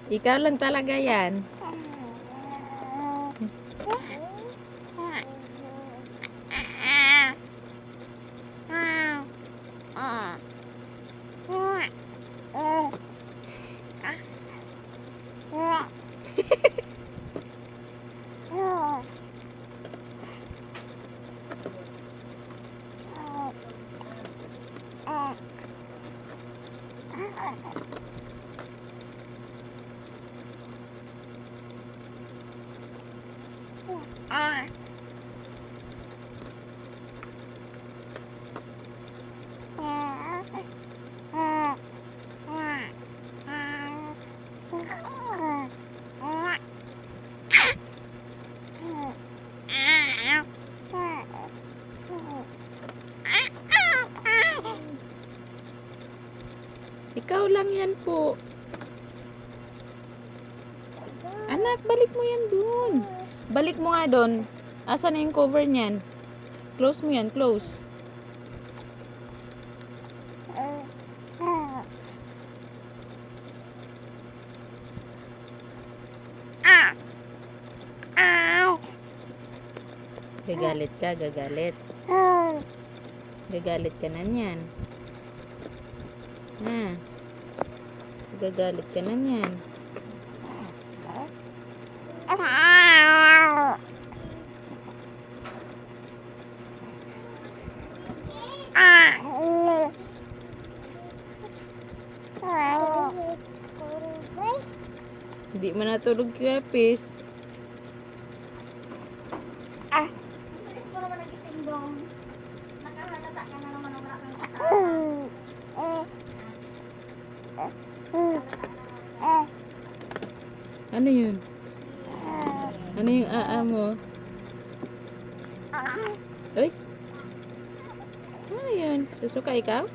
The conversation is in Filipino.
Ikaw lang talaga yan. Ikaw lang yan po. Anak, balik mo yan dun. Balik mo nga dun. Asa na yung cover niyan? Close mo yan, close. Gagalit ka, gagalit. Gagalit ka na niyan. Ha? Gagalit ka na niyan. Hindi mo natulog kaya, Pis. Bilis mo naman nagising dong. Nakahalata ka na naman ang wala kang kasama. Ano yun? Ano yung aa mo? Uy! Ano yun? Susuka ikaw?